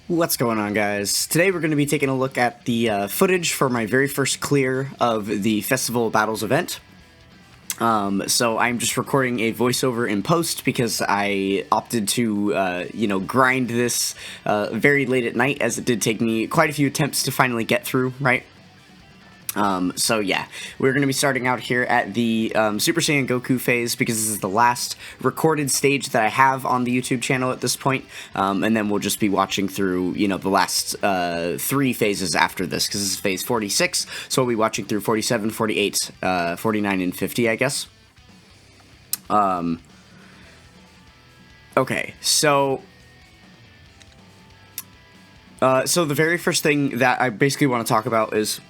What's going on, guys? Today we're going to be taking a look at the footage for my very first clear of the Festival of Battles event. So I'm just recording a voiceover in post because I opted to, grind this very late at night, as it did take me quite a few attempts to finally get through, right? So yeah, we're going to be starting out here at the Super Saiyan Goku phase, because this is the last recorded stage that I have on the YouTube channel at this point, and then we'll just be watching through, the last 3 phases after this, because this is phase 46, so we'll be watching through 47, 48, 49, and 50, I guess. Okay, so the very first thing that I basically want to talk about is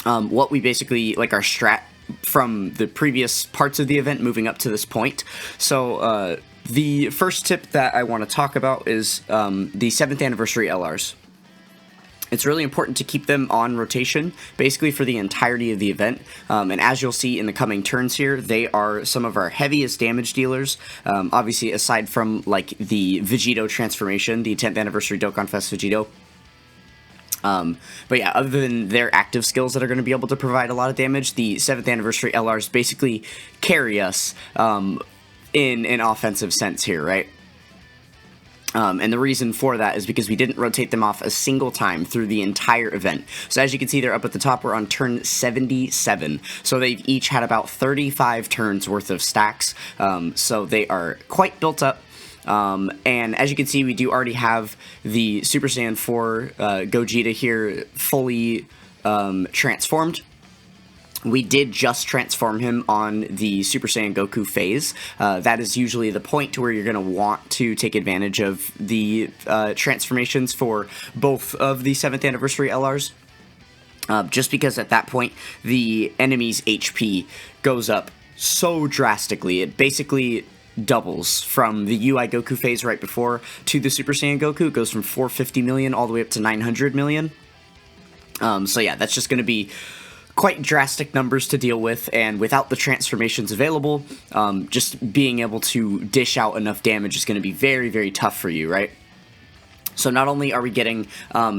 what we basically, like, our strat from the previous parts of the event moving up to this point. So the first tip that I want to talk about is the 7th anniversary LRs. It's really important to keep them on rotation, basically for the entirety of the event, and as you'll see in the coming turns here, they are some of our heaviest damage dealers, obviously aside from, like, the Vegito transformation, the 10th anniversary Dokkan Fest Vegito. But yeah, other than their active skills that are going to be able to provide a lot of damage, the 7th anniversary LRs basically carry us in an offensive sense here, right? And the reason for that is because we didn't rotate them off a single time through the entire event. So as you can see, they're up at the top. We're on turn 77. So they've each had about 35 turns worth of stacks. So they are quite built up. And as you can see, we do already have the Super Saiyan 4 Gogeta here fully transformed. We did just transform him on the Super Saiyan Goku phase. That is usually the point to where you're going to want to take advantage of the transformations for both of the 7th anniversary LRs. Just because at that point, the enemy's HP goes up so drastically. It basically doubles from the UI Goku phase right before to the Super Saiyan Goku. It goes from 450 million all the way up to 900 million. So yeah, that's just going to be quite drastic numbers to deal with, and without the transformations available, just being able to dish out enough damage is going to be very, very tough for you, right? So not only are we getting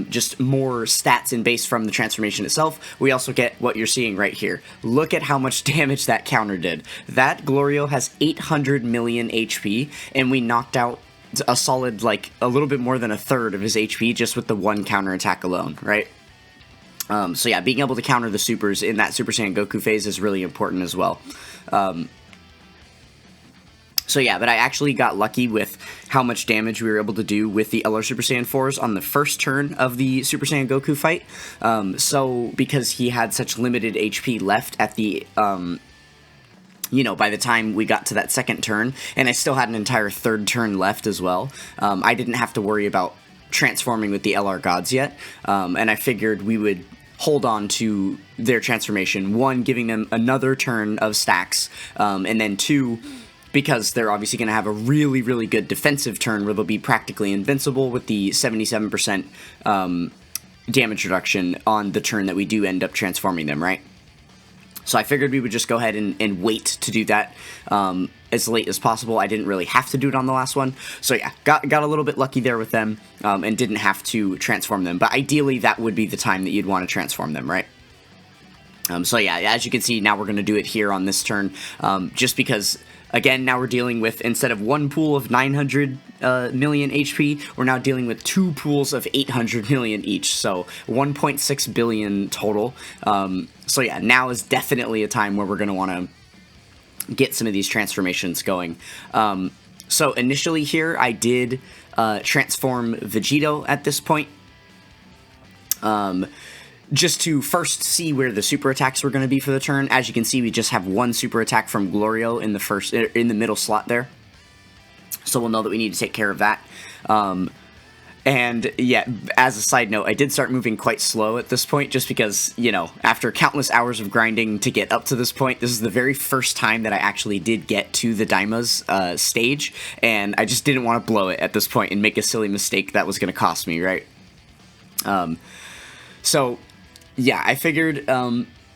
just more stats and base from the transformation itself, we also get what you're seeing right here. Look at how much damage that counter did. That Glorio has 800 million HP, and we knocked out a solid, like, a little bit more than a third of his HP just with the one counter attack alone, right? So yeah, being able to counter the supers in that Super Saiyan Goku phase is really important as well. So yeah, but I actually got lucky with how much damage we were able to do with the LR Super Saiyan 4s on the first turn of the Super Saiyan Goku fight. So because he had such limited HP left at the, by the time we got to that second turn, and I still had an entire third turn left as well, I didn't have to worry about transforming with the LR gods yet, and I figured we would hold on to their transformation, 1, giving them another turn of stacks, and then 2, because they're obviously going to have a really, really good defensive turn where they'll be practically invincible with the 77% damage reduction on the turn that we do end up transforming them, right? So I figured we would just go ahead and wait to do that as late as possible. I didn't really have to do it on the last one. So yeah, got a little bit lucky there with them, and didn't have to transform them. But ideally, that would be the time that you'd want to transform them, right? So yeah, as you can see, now we're going to do it here on this turn, just because, again, now we're dealing with, instead of one pool of 900 million HP, we're now dealing with 2 pools of 800 million each, so 1.6 billion total. So yeah, now is definitely a time where we're going to want to get some of these transformations going. So initially here, I did transform Vegito at this point, just to first see where the super attacks were going to be for the turn. As you can see, we just have 1 super attack from Glorio in the middle slot there, so we'll know that we need to take care of that. And yeah, as a side note, I did start moving quite slow at this point, just because, after countless hours of grinding to get up to this point, this is the very first time that I actually did get to the Daima's stage, and I just didn't want to blow it at this point and make a silly mistake that was going to cost me, right? So yeah, I figured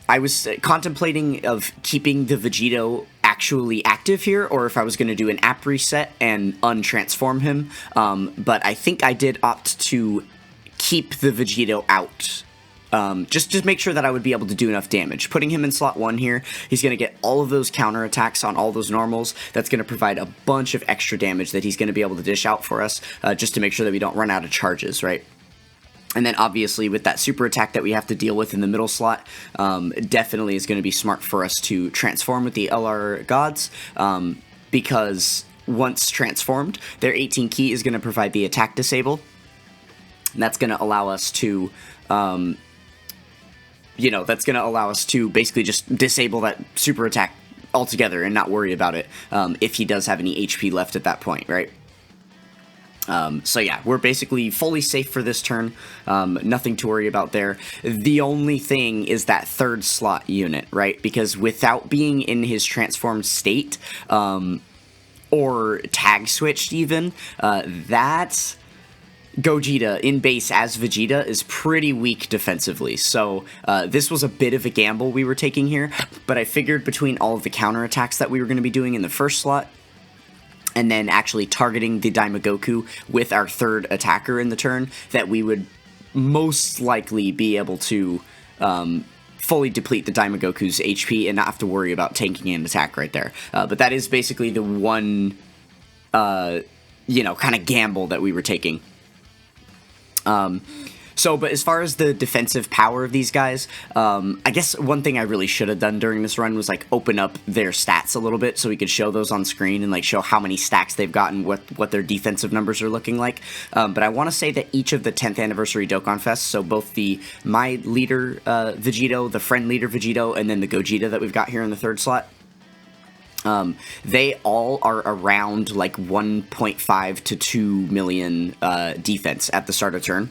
I was contemplating of keeping the Vegito actually active here, or if I was going to do an app reset and untransform him, but I think I did opt to keep the Vegito out. Just to make sure that I would be able to do enough damage. Putting him in slot 1 here, he's going to get all of those counterattacks on all those normals. That's going to provide a bunch of extra damage that he's going to be able to dish out for us, just to make sure that we don't run out of charges, right? And then obviously with that super attack that we have to deal with in the middle slot, definitely is going to be smart for us to transform with the LR Gods, because once transformed, their 18 key is going to provide the attack disable. And that's going to allow us to... that's going to allow us to basically just disable that super attack altogether and not worry about it if he does have any HP left at that point, right? So yeah, we're basically fully safe for this turn. Nothing to worry about there. The only thing is that third slot unit, right? Because without being in his transformed state, or tag switched even, that... Gogeta in base as Vegeta is pretty weak defensively, so this was a bit of a gamble we were taking here, but I figured between all of the counterattacks that we were going to be doing in the first slot, and then actually targeting the Daimagoku with our third attacker in the turn, that we would most likely be able to fully deplete the Daimagoku's HP and not have to worry about tanking an attack right there. But that is basically the one, kind of gamble that we were taking. But as far as the defensive power of these guys, I guess one thing I really should have done during this run was, like, open up their stats a little bit so we could show those on screen and, like, show how many stacks they've gotten, what their defensive numbers are looking like. But I want to say that each of the 10th anniversary Dokkan Fests, so both the My Leader Vegito, the Friend Leader Vegito, and then the Gogeta that we've got here in the third slot, they all are around like 1.5 to 2 million defense at the start of turn.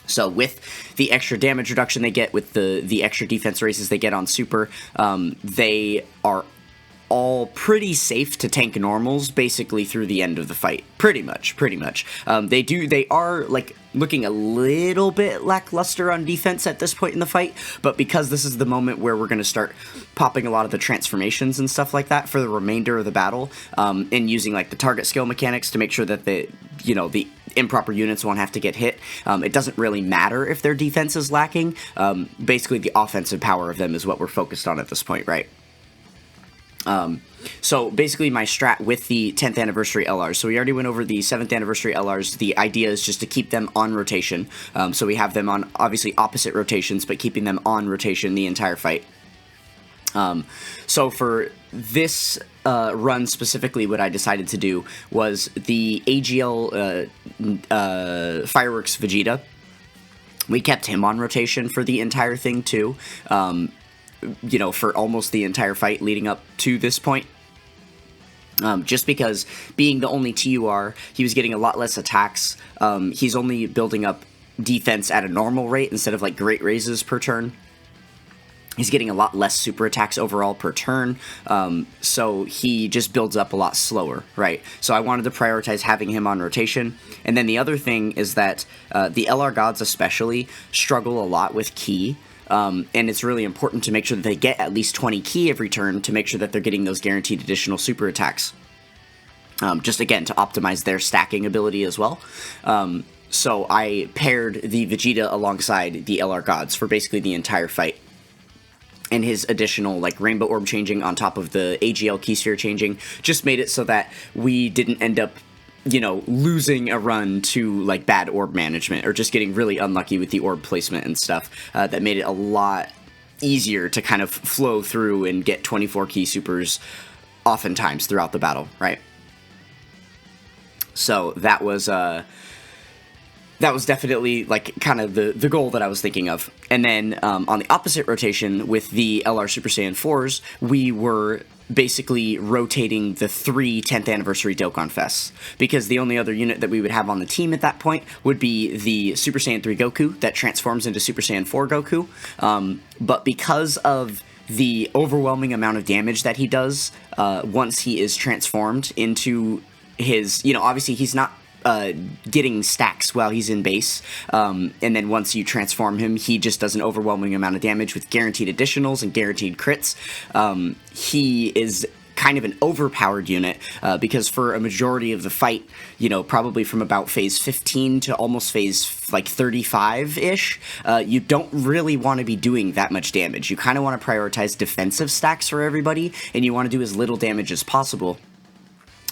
So with the extra damage reduction they get, with the extra defense raises they get on super, they are all pretty safe to tank normals basically through the end of the fight. Pretty much. They are like looking a little bit lackluster on defense at this point in the fight, but because this is the moment where we're going to start popping a lot of the transformations and stuff like that for the remainder of the battle, and using like the target skill mechanics to make sure that the improper units won't have to get hit, it doesn't really matter if their defense is lacking. Basically the offensive power of them is what we're focused on at this point, right? So basically my strat with the 10th anniversary LRs, so we already went over the 7th anniversary LRs. The idea is just to keep them on rotation, so we have them on obviously opposite rotations, but keeping them on rotation the entire fight. So for this run specifically, what I decided to do was the AGL Fireworks Vegeta. We kept him on rotation for the entire thing too, for almost the entire fight leading up to this point. Just because being the only TUR, he was getting a lot less attacks. He's only building up defense at a normal rate instead of like great raises per turn. He's getting a lot less super attacks overall per turn, so he just builds up a lot slower, right? So I wanted to prioritize having him on rotation. And then the other thing is that the LR Gods especially struggle a lot with ki. And it's really important to make sure that they get at least 20 ki every turn to make sure that they're getting those guaranteed additional super attacks. Just again, to optimize their stacking ability as well. So I paired the Vegeta alongside the LR Gods for basically the entire fight. And his additional, like, Rainbow Orb changing on top of the AGL Key Sphere changing just made it so that we didn't end up, losing a run to, like, bad orb management, or just getting really unlucky with the orb placement and stuff. That made it a lot easier to kind of flow through and get 24 key supers oftentimes throughout the battle, right? So that was definitely, like, kind of the goal that I was thinking of. And then on the opposite rotation with the LR Super Saiyan 4s, we were basically rotating the 3 10th anniversary Dokkan Fests, because the only other unit that we would have on the team at that point would be the Super Saiyan 3 Goku that transforms into Super Saiyan 4 Goku. But because of the overwhelming amount of damage that he does once he is transformed into his, obviously he's not getting stacks while he's in base, and then once you transform him, he just does an overwhelming amount of damage with guaranteed additionals and guaranteed crits. He is kind of an overpowered unit, because for a majority of the fight, you know, probably from about phase 15 to almost phase like 35-ish, you don't really want to be doing that much damage. You kind of want to prioritize defensive stacks for everybody, and you want to do as little damage as possible.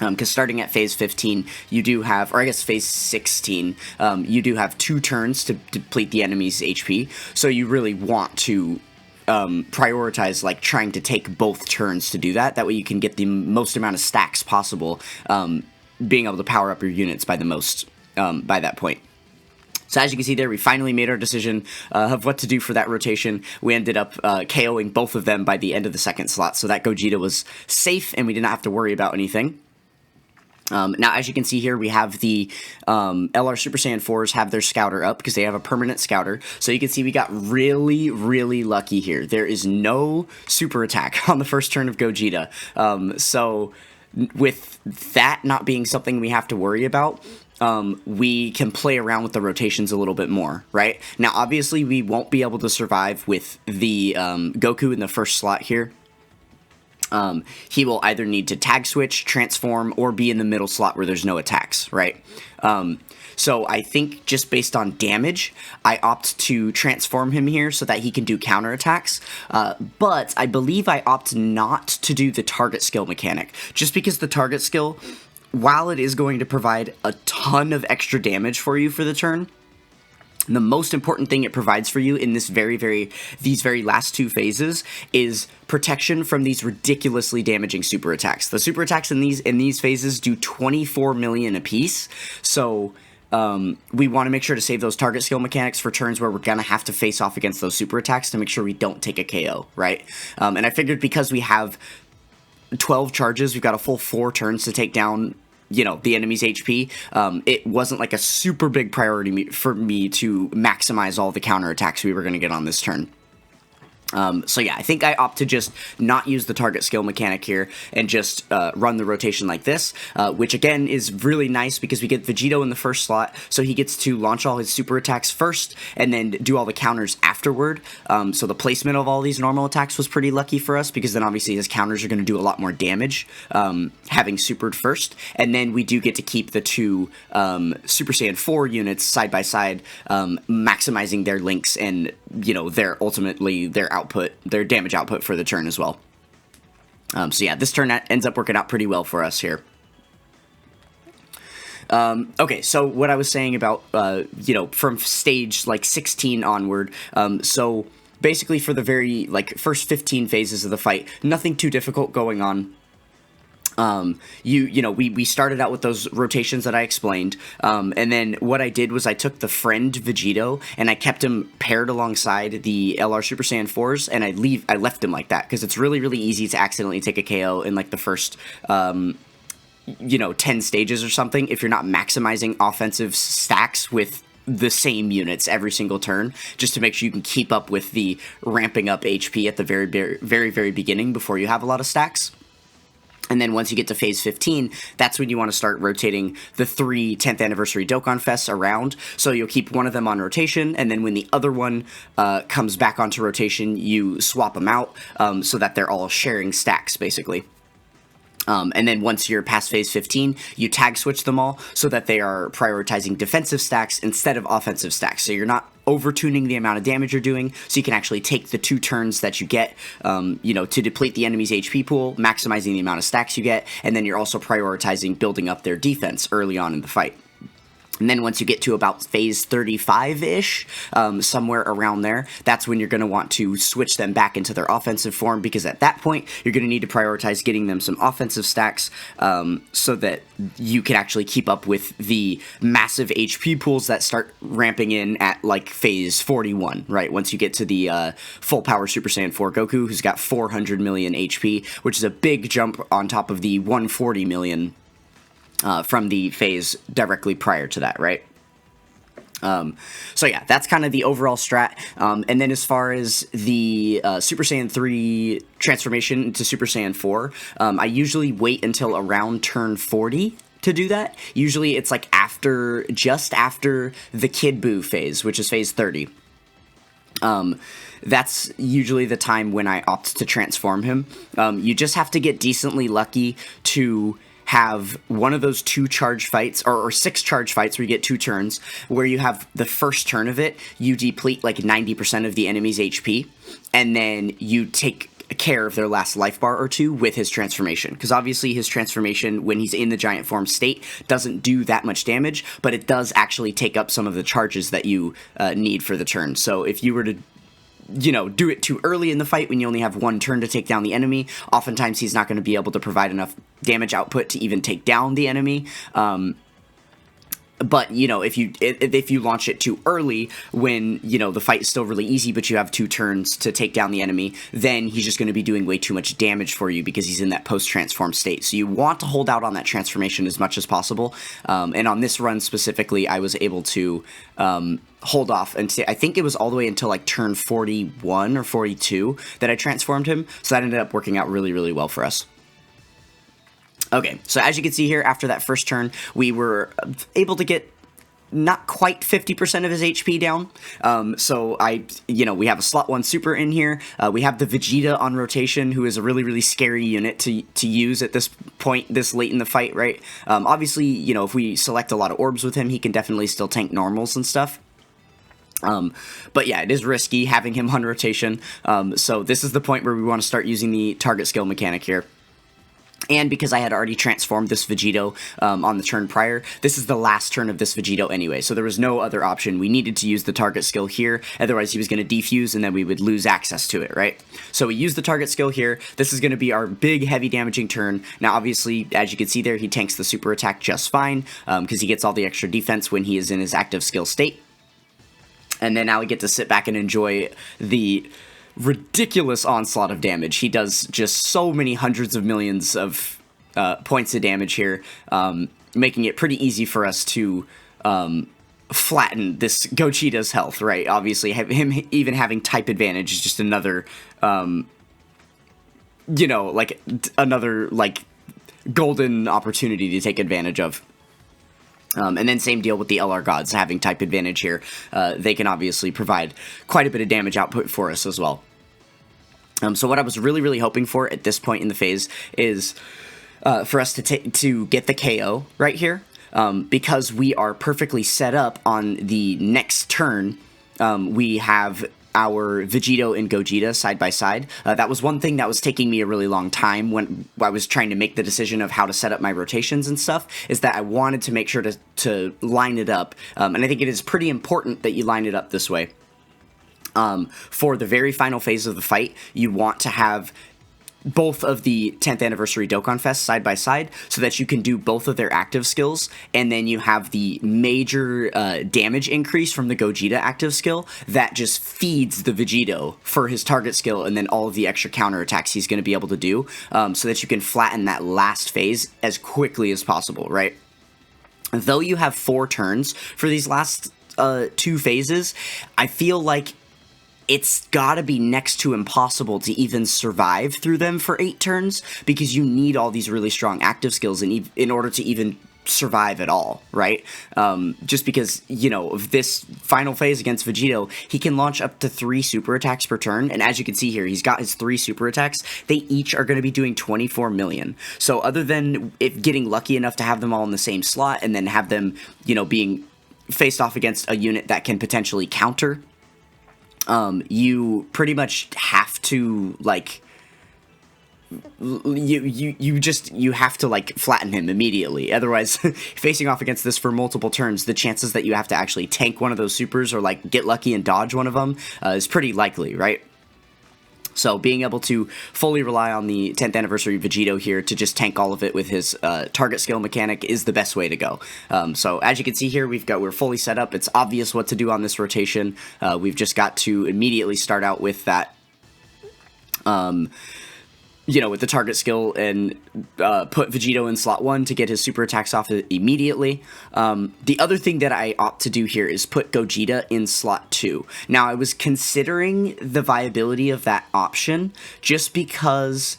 Because starting at phase 15, you do have, or I guess phase 16, you do have 2 turns to deplete the enemy's HP, so you really want to prioritize like trying to take both turns to do that. That way you can get the most amount of stacks possible, being able to power up your units by the most by that point. So as you can see there, we finally made our decision of what to do for that rotation. We ended up KOing both of them by the end of the second slot, so that Gogeta was safe and we did not have to worry about anything. Now, as you can see here, we have the LR Super Saiyan 4s have their scouter up because they have a permanent scouter. So you can see we got really, really lucky here. There is no super attack on the first turn of Gogeta. So with that not being something we have to worry about, we can play around with the rotations a little bit more, right? Now, obviously, we won't be able to survive with the Goku in the first slot here. He will either need to tag switch, transform, or be in the middle slot where there's no attacks, right? So I think just based on damage, I opt to transform him here so that he can do counterattacks, but I believe I opt not to do the target skill mechanic, just because the target skill, while it is going to provide a ton of extra damage for you for the turn, the most important thing it provides for you in these very last 2 phases is protection from these ridiculously damaging super attacks. The super attacks in these phases do 24 million apiece, so we want to make sure to save those target skill mechanics for turns where we're going to have to face off against those super attacks to make sure we don't take a KO, right? And I figured because we have 12 charges, we've got a full 4 turns to take down, you know, the enemy's HP, it wasn't like a super big priority for me to maximize all the counterattacks we were going to get on this turn. So yeah, I think I opt to just not use the target skill mechanic here and just run the rotation like this, which again is really nice because we get Vegito in the first slot, so he gets to launch all his super attacks first and then do all the counters afterward. So the placement of all these normal attacks was pretty lucky for us because then obviously his counters are going to do a lot more damage having supered first, and then we do get to keep the 2 Super Saiyan 4 units side by side, maximizing their links and, you know, their damage output for the turn as well. So yeah, this turn ends up working out pretty well for us here. Okay, so what I was saying about, you know, from stage like 16 onward, so basically for the very like first 15 phases of the fight, nothing too difficult going on. You know, we started out with those rotations that I explained, and then what I did was I took the friend Vegito and I kept him paired alongside the LR Super Saiyan 4s, and I left him like that because it's really, really easy to accidentally take a KO in like the first, you know, 10 stages or something if you're not maximizing offensive stacks with the same units every single turn, just to make sure you can keep up with the ramping up HP at the very beginning before you have a lot of stacks. And then once you get to phase 15, that's when you want to start rotating the 3 10th anniversary Dokkan Fests around. So you'll keep one of them on rotation, and then when the other one comes back onto rotation, you swap them out so that they're all sharing stacks, basically. And then once you're past phase 15, you tag switch them all so that they are prioritizing defensive stacks instead of offensive stacks. So you're not over-tuning the amount of damage you're doing, so you can actually take the 2 turns that you get, you know, to deplete the enemy's HP pool, maximizing the amount of stacks you get, and then you're also prioritizing building up their defense early on in the fight. And then once you get to about phase 35-ish, somewhere around there, that's when you're going to want to switch them back into their offensive form, because at that point, you're going to need to prioritize getting them some offensive stacks so that you can actually keep up with the massive HP pools that start ramping in at, like, phase 41, right? Once you get to the full power Super Saiyan 4 Goku, who's got 400 million HP, which is a big jump on top of the 140 million from the phase directly prior to that, right? So yeah, that's kind of the overall strat. And then as far as the Super Saiyan 3 transformation into Super Saiyan 4, I usually wait until around turn 40 to do that. Usually it's like just after the Kid Buu phase, which is phase 30. That's usually the time when I opt to transform him. You just have to get decently lucky to have one of those 2 charge fights, or 6 charge fights where you get 2 turns, where you have the first turn of it, you deplete like 90% of the enemy's HP, and then you take care of their last life bar or 2 with his transformation. Because obviously his transformation, when he's in the giant form state, doesn't do that much damage, but it does actually take up some of the charges that you need for the turn. So if you were to do it too early in the fight when you only have 1 turn to take down the enemy, oftentimes he's not going to be able to provide enough damage output to even take down the enemy. But, if you launch it too early when, the fight is still really easy, but you have 2 turns to take down the enemy, then he's just going to be doing way too much damage for you because he's in that post-transform state. So you want to hold out on that transformation as much as possible. And on this run specifically, I was able to hold off, and I think it was all the way until like turn 41 or 42 that I transformed him. So that ended up working out really, really well for us. Okay, so as you can see here, after that first turn, we were able to get not quite 50% of his HP down. So we have a slot 1 super in here. We have the Vegeta on rotation, who is a really, really scary unit to use at this point, this late in the fight, right? Obviously, if we select a lot of orbs with him, he can definitely still tank normals and stuff. But yeah, it is risky having him on rotation. So this is the point where we want to start using the target skill mechanic here. And because I had already transformed this Vegito on the turn prior, this is the last turn of this Vegito anyway, so there was no other option. We needed to use the target skill here, otherwise he was going to defuse and then we would lose access to it, right? So we use the target skill here. This is going to be our big, heavy damaging turn. Now, obviously, as you can see there, he tanks the super attack just fine, because he gets all the extra defense when he is in his active skill state. And then now we get to sit back and enjoy the ridiculous onslaught of damage. He does just so many hundreds of millions of points of damage here, making it pretty easy for us to flatten this Gogeta's health, right? Obviously, him even having type advantage is just another, another golden opportunity to take advantage of. And then same deal with the LR gods having type advantage here. They can obviously provide quite a bit of damage output for us as well. So what I was really, really hoping for at this point in the phase is for us to get the KO right here. Because we are perfectly set up on the next turn. We have our Vegito and Gogeta side by side. That was one thing that was taking me a really long time when I was trying to make the decision of how to set up my rotations and stuff, is that I wanted to make sure to line it up. And I think it is pretty important that you line it up this way. For the very final phase of the fight, you want to have both of the 10th anniversary Dokkan Fest side by side so that you can do both of their active skills, and then you have the major damage increase from the Gogeta active skill that just feeds the Vegito for his target skill and then all of the extra counterattacks he's going to be able to do, so that you can flatten that last phase as quickly as possible, right? Though you have 4 turns for these last 2 phases, I feel like it's gotta be next to impossible to even survive through them for 8 turns, because you need all these really strong active skills in order to even survive at all, right? Just because, of this final phase against Vegito, he can launch up to 3 super attacks per turn, and as you can see here, he's got his 3 super attacks. They each are going to be doing 24 million. So other than getting lucky enough to have them all in the same slot, and then have them, being faced off against a unit that can potentially counter, you pretty much have to, you have to, flatten him immediately. Otherwise, facing off against this for multiple turns, the chances that you have to actually tank one of those supers or, get lucky and dodge one of them is pretty likely, right? So being able to fully rely on the 10th anniversary Vegito here to just tank all of it with his target skill mechanic is the best way to go. So as you can see here, we're fully set up. It's obvious what to do on this rotation. We've just got to immediately start out with that, with the target skill and put Vegito in slot 1 to get his super attacks off immediately. The other thing that I opt to do here is put Gogeta in slot 2. Now, I was considering the viability of that option just because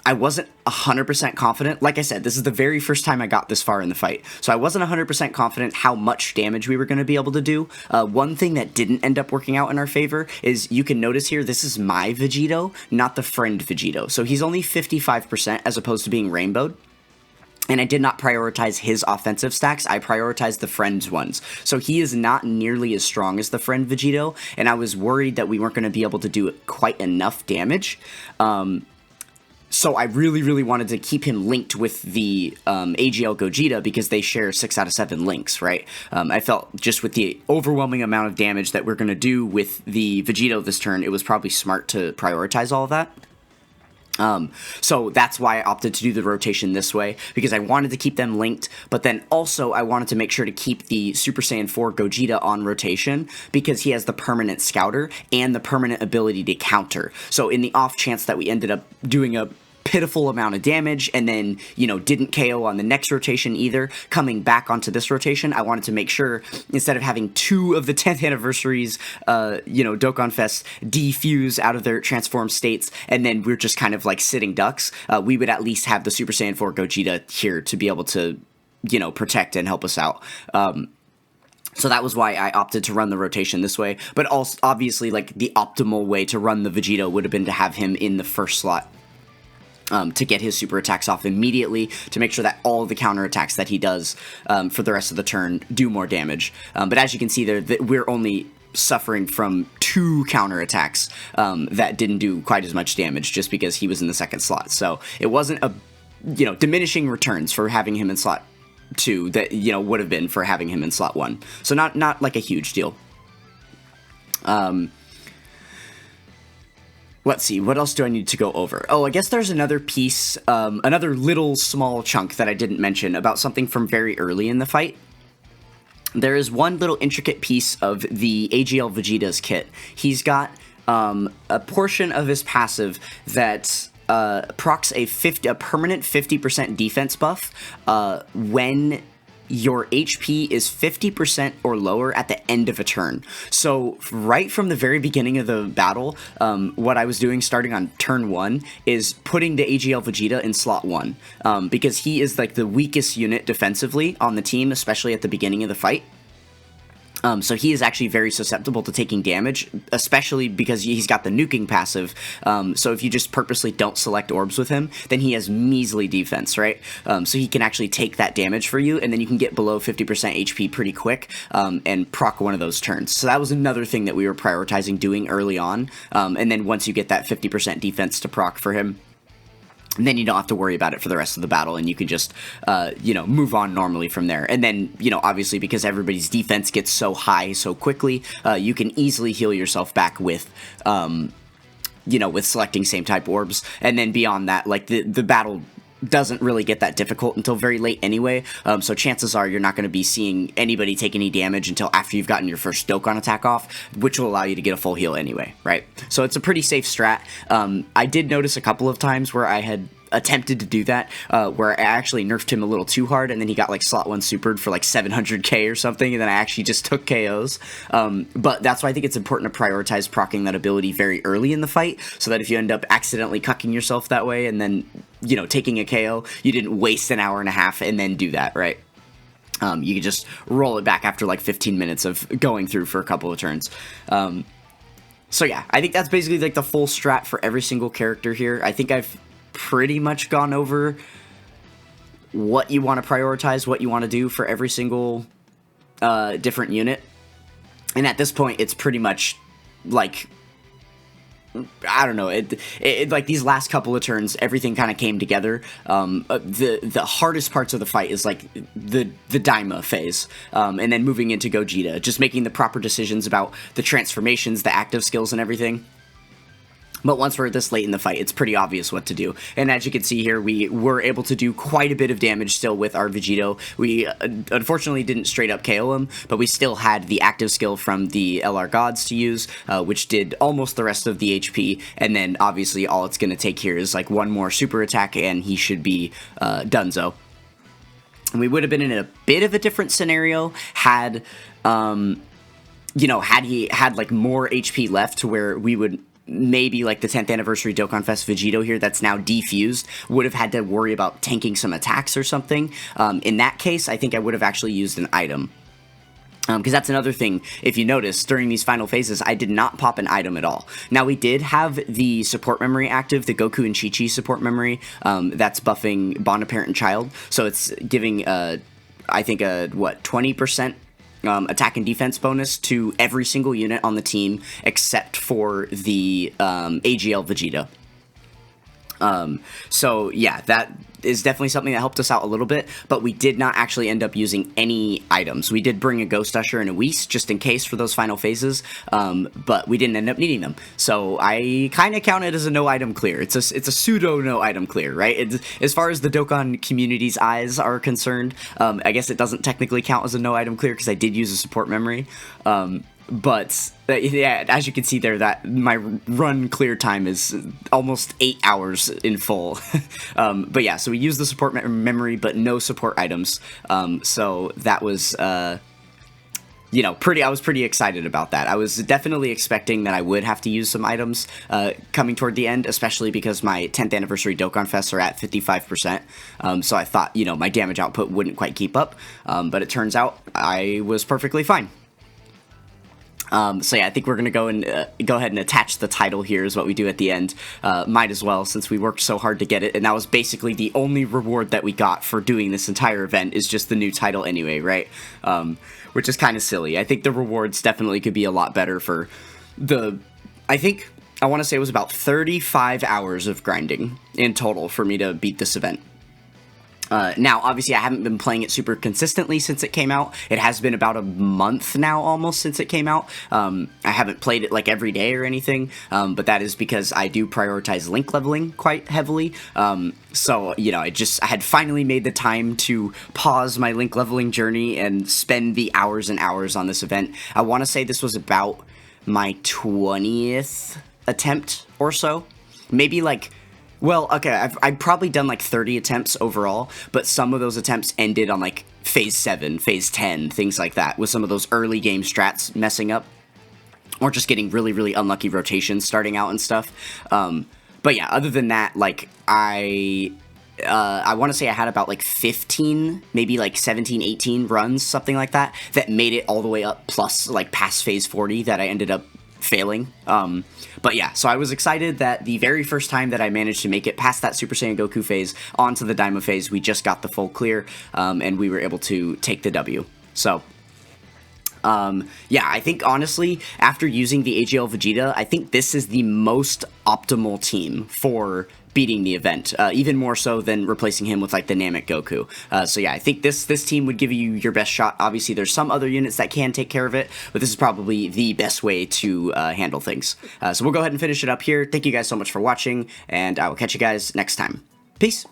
I wasn't 100% confident. Like I said, this is the very first time I got this far in the fight, so I wasn't 100% confident how much damage we were going to be able to do. One thing that didn't end up working out in our favor is, you can notice here, this is my Vegito, not the friend Vegito. So he's only 55% as opposed to being rainbowed. And I did not prioritize his offensive stacks, I prioritized the friend's ones. So he is not nearly as strong as the friend Vegito, and I was worried that we weren't going to be able to do quite enough damage. So I really, really wanted to keep him linked with the AGL Gogeta, because they share 6 out of 7 links, right? I felt just with the overwhelming amount of damage that we're going to do with the Vegito this turn, it was probably smart to prioritize all of that. So that's why I opted to do the rotation this way, because I wanted to keep them linked, but then also I wanted to make sure to keep the Super Saiyan 4 Gogeta on rotation, because he has the permanent Scouter and the permanent ability to counter. So in the off chance that we ended up doing a pitiful amount of damage and then, you know, didn't KO on the next rotation either, coming back onto this rotation, I wanted to make sure, instead of having 2 of the 10th anniversaries, you know, Dokkan Fest defuse out of their transformed states, and then we're just kind of like sitting ducks, we would at least have the Super Saiyan 4 Gogeta here to be able to, you know, protect and help us out. So that was why I opted to run the rotation this way, but also, obviously, like, the optimal way to run the Vegito would have been to have him in the first slot. To get his super attacks off immediately, to make sure that all the counter attacks that he does for the rest of the turn do more damage. But as you can see there, we're only suffering from 2 counter attacks that didn't do quite as much damage, just because he was in the second slot. So it wasn't a, you know, diminishing returns for having him in slot 2 that, you know, would have been for having him in slot 1. So not like a huge deal. Let's see, what else do I need to go over? Oh, I guess there's another piece, another little small chunk that I didn't mention about something from very early in the fight. There is one little intricate piece of the AGL Vegeta's kit. He's got a portion of his passive that procs a permanent 50% defense buff when your HP is 50% or lower at the end of a turn. So right from the very beginning of the battle, what I was doing starting on turn 1 is putting the AGL Vegeta in slot 1, because he is like the weakest unit defensively on the team, especially at the beginning of the fight. So he is actually very susceptible to taking damage, especially because he's got the nuking passive. So if you just purposely don't select orbs with him, then he has measly defense, right? So he can actually take that damage for you, and then you can get below 50% HP pretty quick and proc one of those turns. So that was another thing that we were prioritizing doing early on. And then once you get that 50% defense to proc for him, and then you don't have to worry about it for the rest of the battle, and you can just, you know, move on normally from there. And then, you know, obviously because everybody's defense gets so high so quickly, you can easily heal yourself back with, you know, with selecting same type orbs. And then beyond that, like, the battle doesn't really get that difficult until very late anyway, so chances are you're not going to be seeing anybody take any damage until after you've gotten your first Dokkan attack off, which will allow you to get a full heal anyway, right? So it's a pretty safe strat. I did notice a couple of times where I had attempted to do that, where I actually nerfed him a little too hard, and then he got like slot 1 supered for like 700k or something, and then I actually just took KOs. But that's why I think it's important to prioritize proccing that ability very early in the fight, so that if you end up accidentally cucking yourself that way and then, you know, taking a KO, you didn't waste an hour and a half and then do that, right? You could just roll it back after like 15 minutes of going through for a couple of turns. So yeah, I think that's basically like the full strat for every single character here. I think I've pretty much gone over what you want to prioritize, what you want to do for every single different unit. And at this point, it's pretty much like, I don't know, it like these last couple of turns, everything kind of came together. The hardest parts of the fight is like the Daima phase, and then moving into Gogeta, just making the proper decisions about the transformations, the active skills, and everything. But once we're this late in the fight, it's pretty obvious what to do. And as you can see here, we were able to do quite a bit of damage still with our Vegito. We unfortunately didn't straight up KO him, but we still had the active skill from the LR Gods to use, which did almost the rest of the HP. And then obviously all it's going to take here is like one more super attack, and he should be donezo. And we would have been in a bit of a different scenario had, you know, had he had like more HP left to where we would maybe like the 10th anniversary Dokkan Fest Vegito here that's now defused would have had to worry about tanking some attacks or something. In that case, I think I would have actually used an item. Because that's another thing, if you notice, during these final phases, I did not pop an item at all. Now, we did have the support memory active, the Goku and Chi-Chi support memory, that's buffing Bond of Parent and Child, so it's giving, I think, 20% attack and defense bonus to every single unit on the team, except for the AGL Vegeta. So yeah, that is definitely something that helped us out a little bit, but we did not actually end up using any items. We did bring a Ghost Usher and a Whis just in case for those final phases, but we didn't end up needing them. So I kind of count it as a no item clear. It's a pseudo no item clear, right? As far as the Dokkan community's eyes are concerned, I guess it doesn't technically count as a no item clear because I did use a support memory. But yeah, as you can see there, that my run clear time is almost 8 hours in full. But yeah, so we used the support memory, but no support items. So that was, you know, I was pretty excited about that. I was definitely expecting that I would have to use some items coming toward the end, especially because my 10th anniversary Dokkan Fests are at 55%. So I thought, you know, my damage output wouldn't quite keep up. But it turns out I was perfectly fine. So yeah, I think we're going to go ahead and attach the title here is what we do at the end. Might as well, since we worked so hard to get it, and that was basically the only reward that we got for doing this entire event is just the new title anyway, right? Which is kind of silly. I think the rewards definitely could be a lot better for I want to say it was about 35 hours of grinding in total for me to beat this event. Now, obviously, I haven't been playing it super consistently since it came out. It has been about a month now, almost, since it came out. I haven't played it, like, every day or anything, but that is because I do prioritize link leveling quite heavily. So, you know, I had finally made the time to pause my link leveling journey and spend the hours and hours on this event. I want to say this was about my 20th attempt or so. Maybe, like... Well, okay, I've probably done like 30 attempts overall, but some of those attempts ended on like phase 7, phase 10, things like that, with some of those early game strats messing up, or just getting really, really unlucky rotations starting out and stuff. But yeah, other than that, like, I want to say I had about like 15, maybe like 17, 18 runs, something like that made it all the way up, plus like past phase 40 that I ended up failing. But yeah, so I was excited that the very first time that I managed to make it past that Super Saiyan Goku phase onto the Daima phase, we just got the full clear, and we were able to take the W. So, yeah, I think honestly, after using the AGL Vegeta, I think this is the most optimal team for beating the event, even more so than replacing him with like the Namek Goku. So yeah, I think this team would give you your best shot. Obviously, there's some other units that can take care of it, but this is probably the best way to handle things. So we'll go ahead and finish it up here. Thank you guys so much for watching, and I will catch you guys next time. Peace!